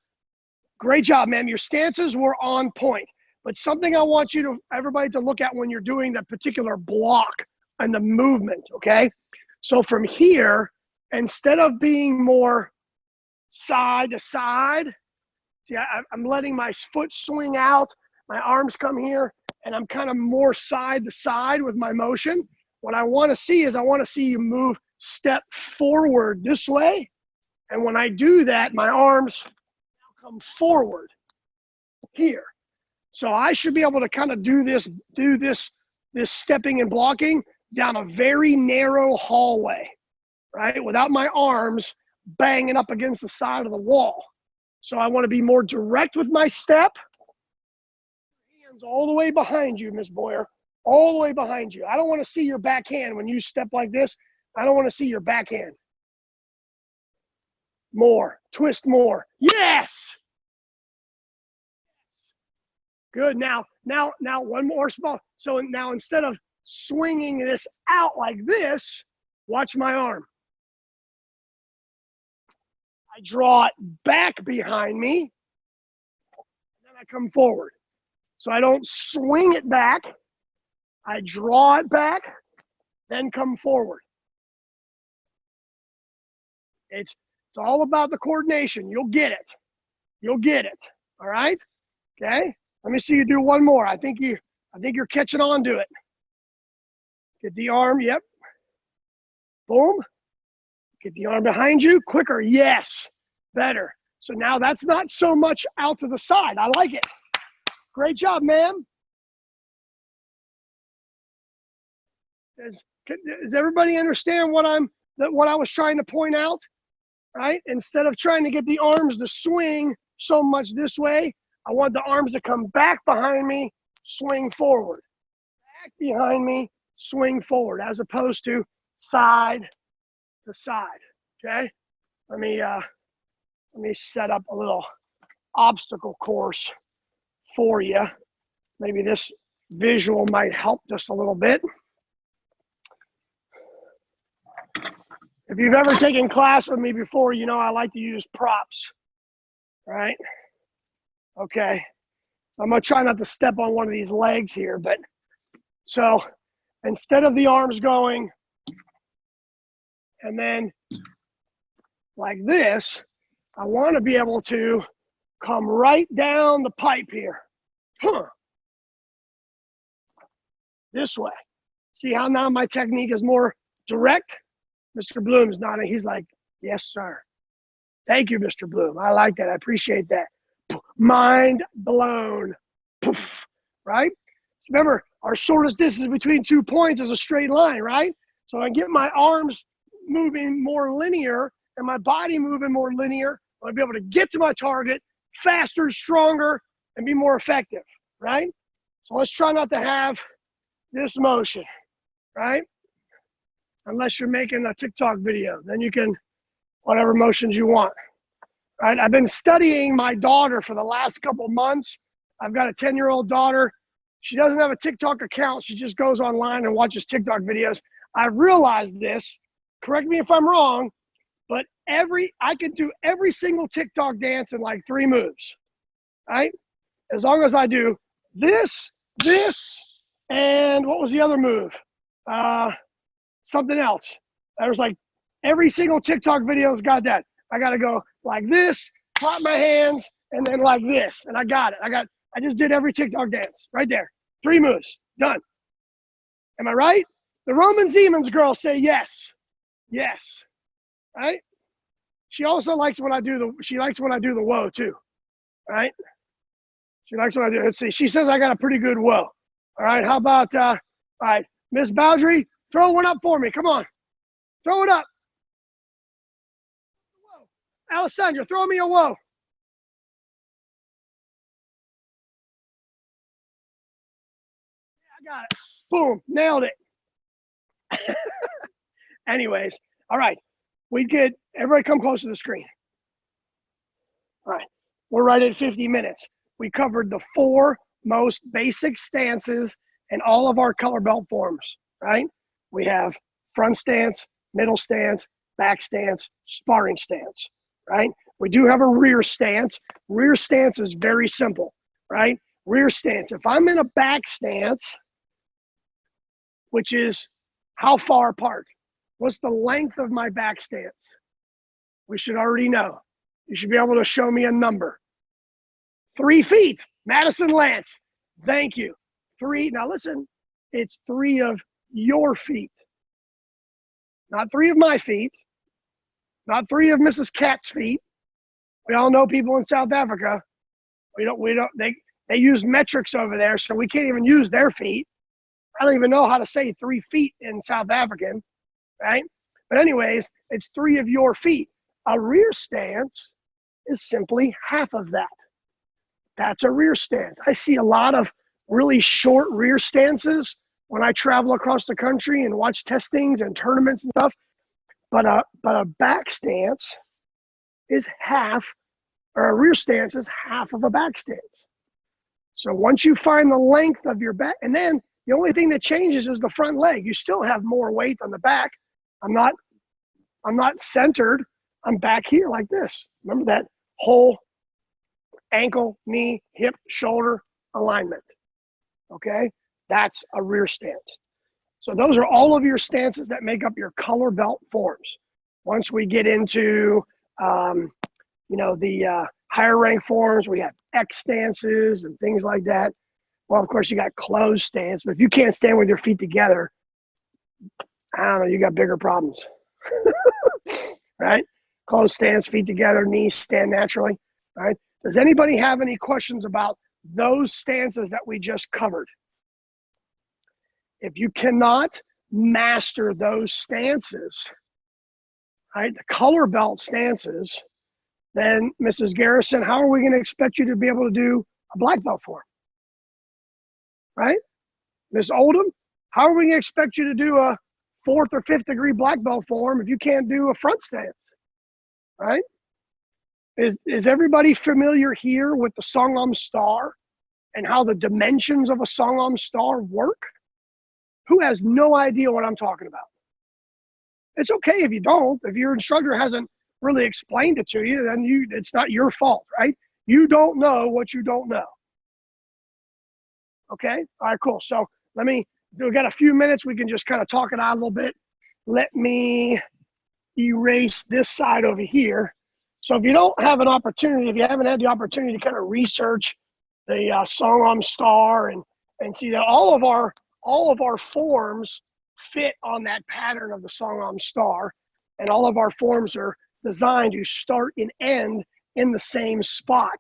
great job, ma'am. Your stances were on point. But something I want everybody to look at when you're doing that particular block and the movement, okay? So from here, instead of being more side to side, see, I'm letting my foot swing out, my arms come here, and I'm kind of more side to side with my motion. What I want to see is you move step forward this way. And when I do that, my arms come forward here. So I should be able to kind of do this stepping and blocking down a very narrow hallway, right? Without my arms banging up against the side of the wall. So I want to be more direct with my step. Hands all the way behind you, Miss Boyer, all the way behind you. I don't want to see your backhand when you step like this. I don't want to see your backhand. More, twist more. Yes. Good. Now, one more small. So now instead of swinging this out like this, watch my arm. I draw it back behind me, and then I come forward. So I don't swing it back. I draw it back, then come forward. It's all about the coordination. You'll get it. All right? Okay? Let me see you do one more. I think you're catching on to it. Get the arm, yep. Boom. Get the arm behind you, quicker, yes. Better. So now that's not so much out to the side. I like it. Great job, ma'am. Does everybody understand what I was trying to point out? Right? Instead of trying to get the arms to swing so much this way, I want the arms to come back behind me, swing forward. Back behind me, swing forward, as opposed to side to side. Okay? Let me set up a little obstacle course for you. Maybe this visual might help just a little bit. If you've ever taken class with me before, you know I like to use props, right? Okay, I'm gonna try not to step on one of these legs here, but so instead of the arms going and then like this, I want to be able to come right down the pipe here. This way. See how now my technique is more direct? Mr. Bloom's nodding. He's like, yes, sir. Thank you, Mr. Bloom. I like that. I appreciate that. Mind blown. Poof. Right? Remember, our shortest distance between 2 points is a straight line, right? So I get my arms moving more linear and my body moving more linear. I'll be able to get to my target faster, stronger, and be more effective, right? So let's try not to have this motion, right? Unless you're making a TikTok video, then you can, whatever motions you want, right? I've been studying my daughter for the last couple months. I've got a 10-year-old daughter. She doesn't have a TikTok account. She just goes online and watches TikTok videos. I've realized this, correct me if I'm wrong, but I can do every single TikTok dance in like 3 moves, right? As long as I do this, and what was the other move? Something else. There's like every single TikTok video's got that. I got to go like this, clap my hands, and then like this, and I got it. I just did every TikTok dance right there. 3 moves, done. Am I right? The Roman Siemens girls say yes, yes, right? She also likes when I do the whoa too, right? She likes when I do. Let's see. She says I got a pretty good whoa. All right. How about all right, Miss Boundary? Throw one up for me. Come on. Throw it up. Whoa. Alessandra, throw me a whoa. Yeah, I got it. Boom. Nailed it. Anyways. All right. Everybody come close to the screen. All right. We're right at 50 minutes. We covered the 4 most basic stances in all of our color belt forms, right? We have front stance, middle stance, back stance, sparring stance, right? We do have a rear stance. Rear stance is very simple, right? Rear stance. If I'm in a back stance, which is how far apart? What's the length of my back stance? We should already know. You should be able to show me a number. 3 feet. Madison Lance. Thank you. 3. Now listen, it's 3 of your feet. Not 3 of my feet. Not 3 of Mrs. Cat's feet. We all know people in South Africa. They use metrics over there, so we can't even use their feet. I don't even know how to say 3 feet in South African, right? But anyways, it's 3 of your feet. A rear stance is simply half of that. That's a rear stance. I see a lot of really short rear stances when I travel across the country and watch testings and tournaments and stuff. But a back stance is half, or a rear stance is half of a back stance. So once you find the length of your back, and then the only thing that changes is the front leg. You still have more weight on the back. I'm not centered. I'm back here like this. Remember that whole ankle, knee, hip, shoulder alignment. Okay? That's a rear stance. So those are all of your stances that make up your color belt forms. Once we get into, the higher rank forms, we have X stances and things like that. Well, of course, you got closed stance, but if you can't stand with your feet together, I don't know, you got bigger problems, right? Close stance, feet together, knees stand naturally. All right. Does anybody have any questions about those stances that we just covered? If you cannot master those stances, right, the color belt stances, then Mrs. Garrison, how are we going to expect you to be able to do a black belt form? Right? Miss Oldham, how are we going to expect you to do a 4th or 5th degree black belt form if you can't do a front stance? Right? Is everybody familiar here with the Sangam star and how the dimensions of a Sangam star work? Who has no idea what I'm talking about? It's okay if you don't. If your instructor hasn't really explained it to you, then it's not your fault, right? You don't know what you don't know. Okay? All right, cool. So we've got a few minutes. We can just kind of talk it out a little bit. Let me erase this side over here. So if you don't have an opportunity, if you haven't had the opportunity to kind of research the Sangam star and see that all of our forms fit on that pattern of the Sangam star, and all of our forms are designed to start and end in the same spot.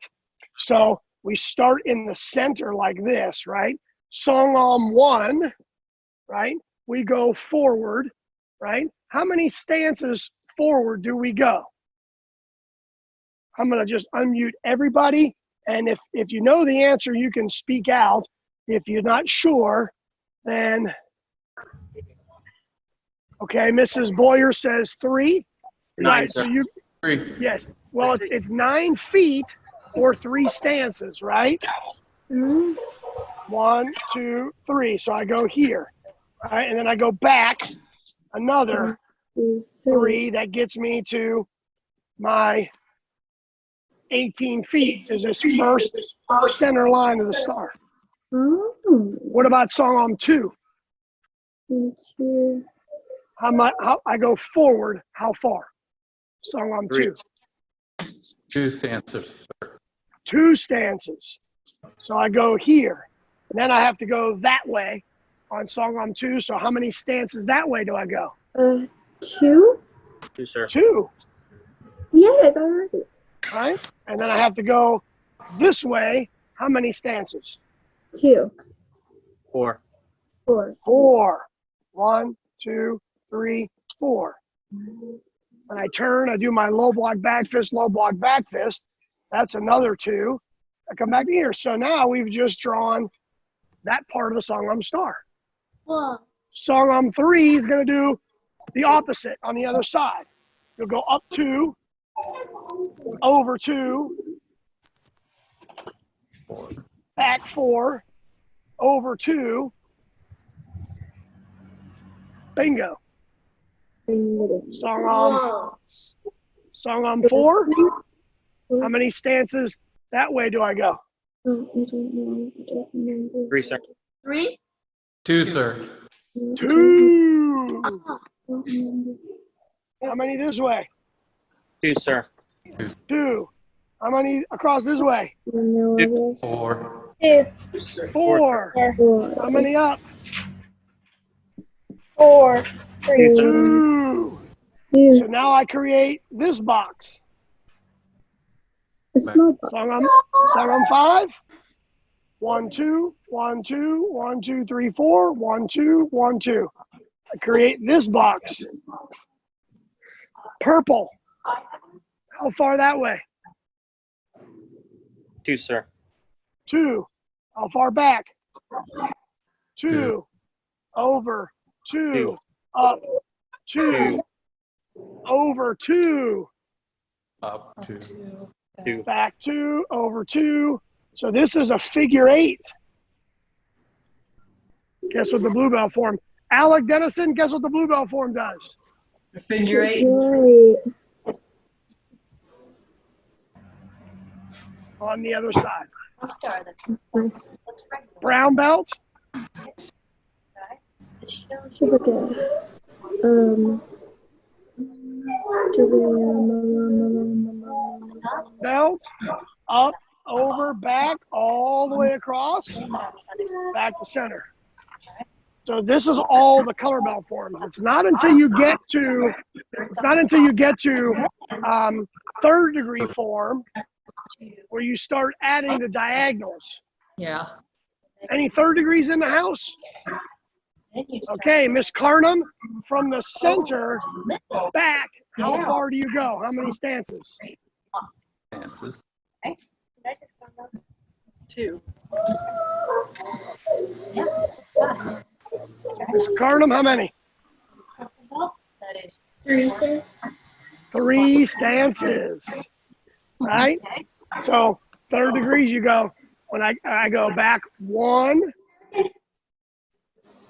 So we start in the center like this, right? Sangam 1, right? We go forward, right? How many stances forward do we go? I'm going to just unmute everybody. And if you know the answer, you can speak out. If you're not sure, then, okay, Mrs. Boyer says 3. 3, right, sir. so you, 3. yes. Well, it's 9 feet or 3 stances, right? 1, 2, 3. So I go here, right? And then I go back another 3. That gets me to my 18 feet is this first center line of the star. What about Sangam 2? How I go forward, how far? Sangam 2. 2 stances. 2 stances. So I go here. And then I have to go that way on Sangam 2. So how many stances that way do I go? 2? 2, sir. 2. Yeah, already. Right? And then I have to go this way. How many stances? 2. 4. 4. 4. 1, 2, 3, 4. And I turn, I do my low block back fist, low block back fist. That's another 2. I come back here. So now we've just drawn that part of the Sangam star. Wow. Sangam 3 is going to do the opposite on the other side. You'll go up 2, over 2, 4. back 4, over 2. Bingo. Sangam 4. How many stances that way do I go? 3, sir. 3? 2, sir. 2. How many this way? 2, sir. 2. How many across this way? 4. 4. How many up? 4. 2. So now I create this box. A small box. Sangam 5. 1, 2, 1, 2, 1, 2, 3, 4. 1, 2, 1, 2. I create this box. Purple. How far that way? 2, sir. 2. How far back? 2. 2. Over. 2. 2. Up. 2. 2. Over. 2. Up 2. 2. Back 2. Over 2. So this is a figure 8. Guess what the blue belt form? Alec Dennison, guess what the blue belt form does? Figure 8. Right. On the other side. Star, that's Nice. Brown belt. She's like Belt. Up, over, back, all the way across. Back to center. So this is all the color belt forms. It's not until you get to third degree form where you start adding the diagonals. Yeah. Any third degrees in the house? Okay, Miss Carnum, from the center back, how far do you go? How many stances? Stances. 2. Miss Carnum, how many? That is 3, sir. 3 stances, right? So third degrees, you go, when I go back 1,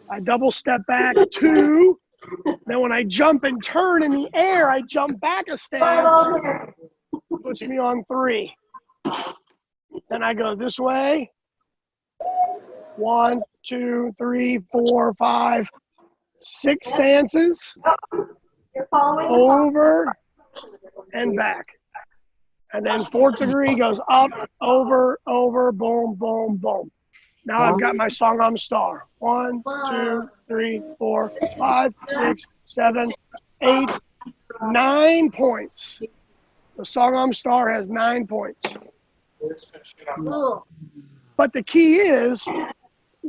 I double step back 2, then when I jump and turn in the air, I jump back a stance, puts me on 3. Then I go this way, 1, 2, 3, 4, 5, 6 stances, You're following the song. over and back. And then fourth degree goes up, over, boom, boom, boom. Now I've got my song star. 1, 2, 3, 4, 5, 6, 7, 8, 9 points. The song star has 9 points. Oh. But the key is,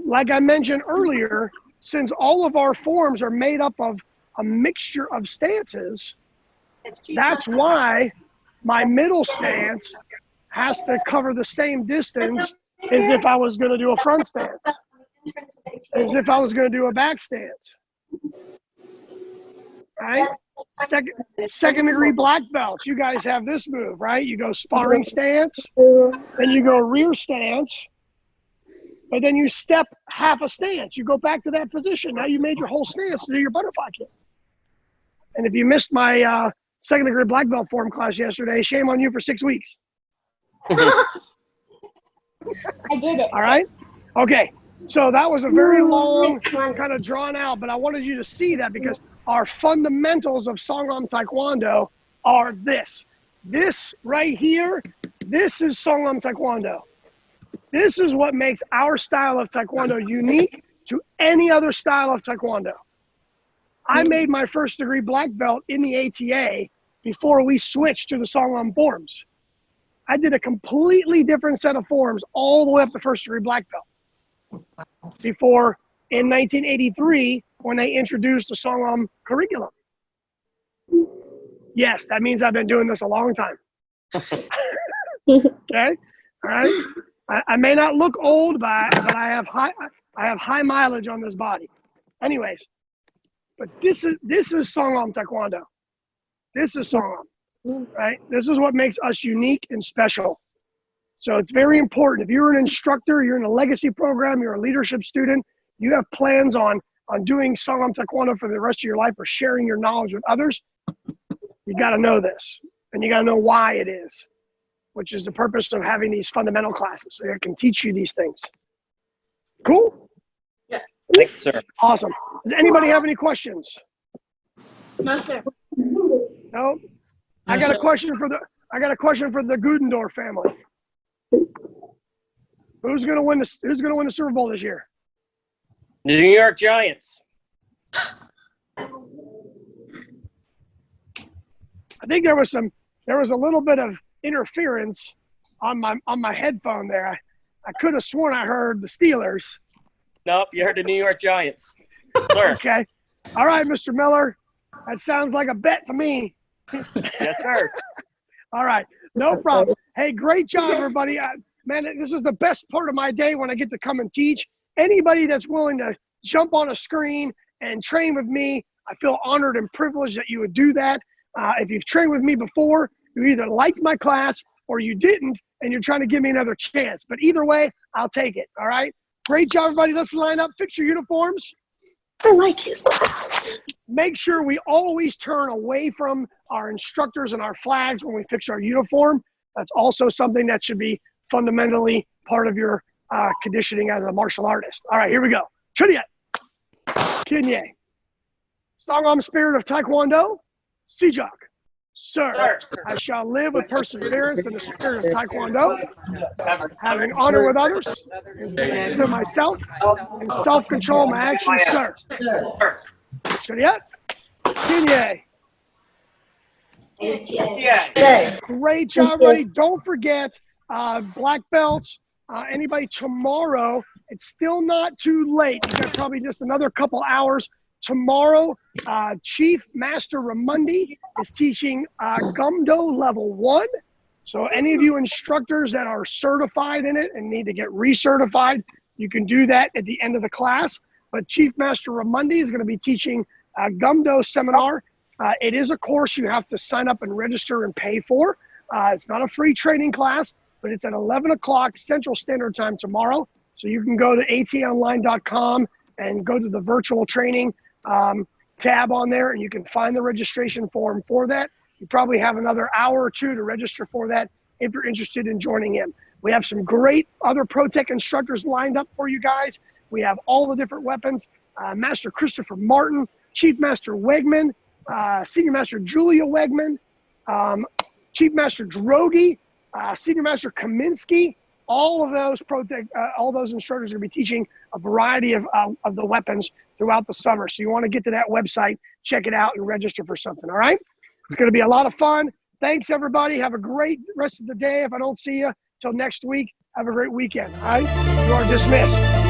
like I mentioned earlier, since all of our forms are made up of a mixture of stances, that's why my middle stance has to cover the same distance as if I was going to do a front stance, as if I was going to do a back stance. Right? Second degree black belts, you guys have this move, right? You go sparring stance, then you go rear stance, but then you step half a stance. You go back to that position. Now you made your whole stance to do your butterfly kick. And if you missed my second degree black belt form class yesterday, shame on you for 6 weeks. I did it. All right? Okay. So that was a very long, kind of drawn out, but I wanted you to see that because our fundamentals of Songnam Taekwondo are this. This right here, this is Songnam Taekwondo. This is what makes our style of Taekwondo unique to any other style of Taekwondo. I made my first degree black belt in the ATA before we switched to the Songnam forms. I did a completely different set of forms all the way up to first degree black belt. Before, in 1983, when they introduced the Songnam curriculum. Yes, that means I've been doing this a long time. Okay, all right. I may not look old, but I have high mileage on this body. Anyways, but this is Songnam Taekwondo. This is Songnam, right? This is what makes us unique and special. So it's very important. If you're an instructor, you're in a legacy program, you're a leadership student, you have plans on doing Songnam Taekwondo for the rest of your life or sharing your knowledge with others, you got to know this. And you got to know why it is, which is the purpose of having these fundamental classes. So I can teach you these things. Cool? Yes. Thank you, sir. Awesome. Does anybody have any questions? No, sir. No? I got a question for the Gudendorf family. Who's gonna win the Super Bowl this year? The New York Giants. I think there was a little bit of interference on my headphone there. I could have sworn I heard the Steelers. Nope, you heard the New York Giants. Sir. Okay. All right, Mr. Miller. That sounds like a bet to me. Yes, sir. All right. No problem. Hey, great job, everybody. Man, this is the best part of my day when I get to come and teach. Anybody that's willing to jump on a screen and train with me, I feel honored and privileged that you would do that. If you've trained with me before, you either liked my class or you didn't, and you're trying to give me another chance. But either way, I'll take it. All right? Great job, everybody. Let's line up. Fix your uniforms. I like his class. Make sure we always turn away from our instructors and our flags when we fix our uniform. That's also something that should be fundamentally part of your conditioning as a martial artist. All right, here we go. Chudiyat. Kinye. Songnam Spirit of Taekwondo. Sijak. Sir, I shall live with perseverance in the spirit of Taekwondo, having honor with others, to myself, and self-control my actions, sir. Shuriat, Kinye. Okay. Great job, everybody. Don't forget, black belts, anybody tomorrow, it's still not too late. You got probably just another couple hours. Tomorrow, Chief Master Ramundi is teaching Gumdo Level 1. So any of you instructors that are certified in it and need to get recertified, you can do that at the end of the class. But Chief Master Ramundi is going to be teaching Gumdo seminar. It is a course you have to sign up and register and pay for. It's not a free training class, but it's at 11 o'clock Central Standard Time tomorrow. So you can go to atonline.com and go to the virtual training tab on there, and you can find the registration form for that. You probably have another hour or two to register for that if you're interested in joining in. We have some great other ProTech instructors lined up for you guys. We have all the different weapons. Master Christopher Martin, Chief Master Wegman, Senior Master Julia Wegman, Chief Master Drogi, Senior Master Kaminsky. All of those all those instructors are going to be teaching a variety of the weapons throughout the summer. So you want to get to that website, check it out, and register for something, all right? It's going to be a lot of fun. Thanks, everybody. Have a great rest of the day. If I don't see you till next week, have a great weekend, all right? You are dismissed.